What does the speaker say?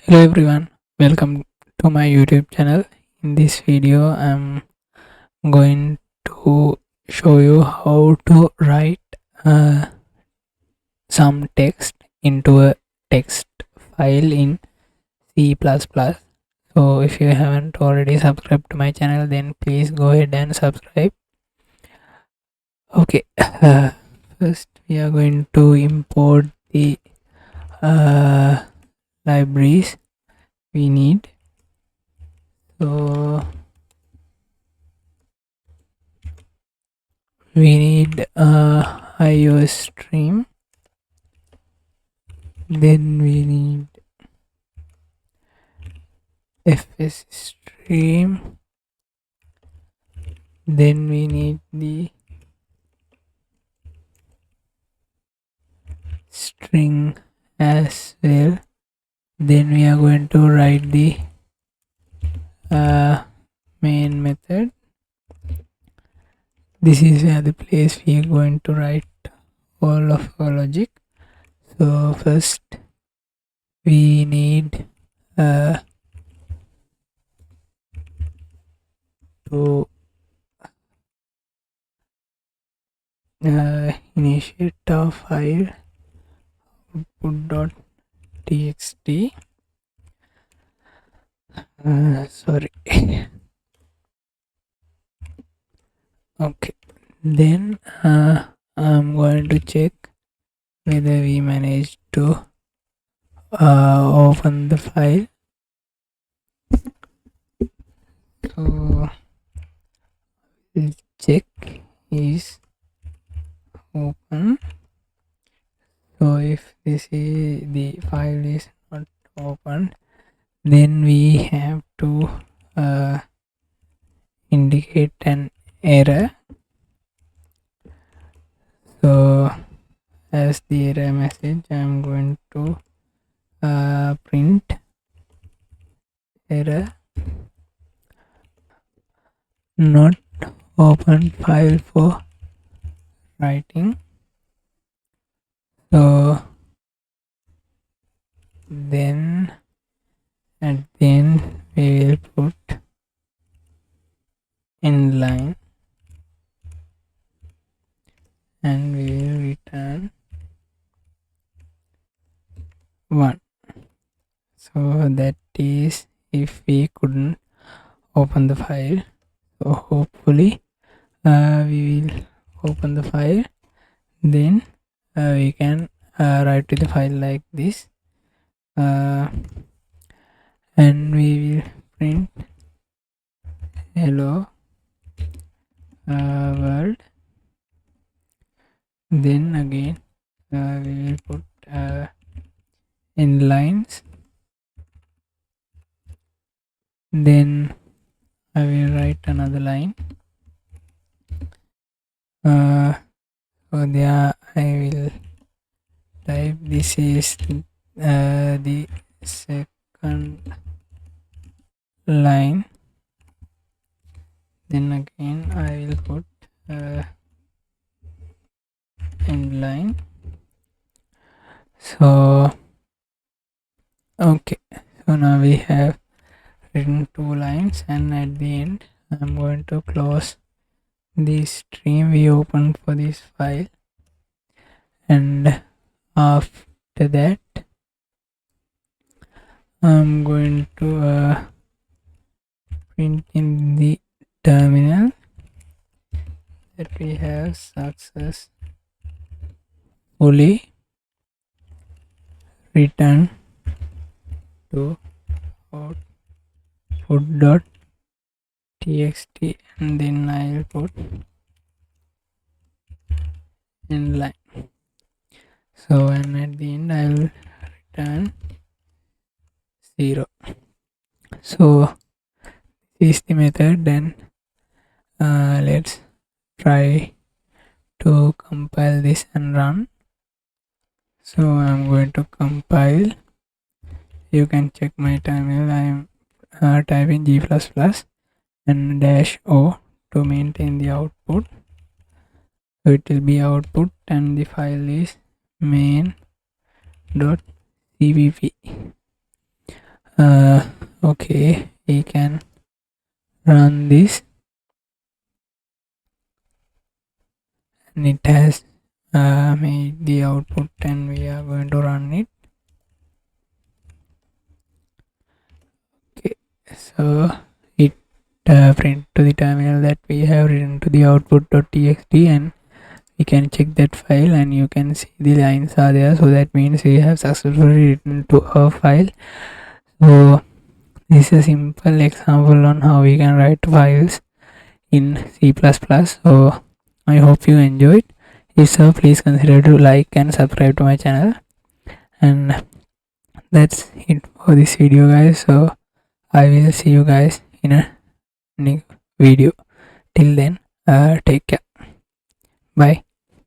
Hello everyone, welcome to my YouTube channel. In this video, I'm going to show you how to write some text into a text file in C++. So if you haven't already subscribed to my channel, then please go ahead and subscribe. Okay, first we are going to import the libraries we need. So we need iOS stream, then we need fs stream, then we need the string as well. Then we are going to write the main method. This is where the place we are going to write all of our logic. So first we need to initiate our file output.txt. Sorry. Okay, then I'm going to check whether we managed to open the file. So we'll check is open. So if this is the file is not opened, then we have to indicate an error. So as the error message, I'm going to print error not open file for writing. So then at the end we will put inline and we will return 1. So that is if we couldn't open the file. So hopefully we will open the file, then we can write to the file like this, and we will print hello world. Then again we will put in lines, then I will write another line. So there I will type this is the second line. Then again I will put end line. So okay, so now we have written 2 lines, and at the end I'm going to close the stream we opened for this file, and after that I'm going to print in the terminal that we have successfully returned to output.txt, and then I'll put inline. So and at the end I will return 0. So this is the method. Then let's try to compile this and run. So I'm going to compile. You can check my terminal. I am typing g++ and -o to maintain the output. So it will be output, and the file is main.cpp. Okay, we can run this, and it has made the output, and we are going to run it. Okay, so it print to the terminal that we have written to the output.txt, and we can check that file, and you can see the lines are there, so that means we have successfully written to our file. So this is a simple example on how we can write files in C++. So I hope you enjoyed. If so, please consider to like and subscribe to my channel. And that's it for this video, guys. So I will see you guys in a next video. Till then, take care. Bye.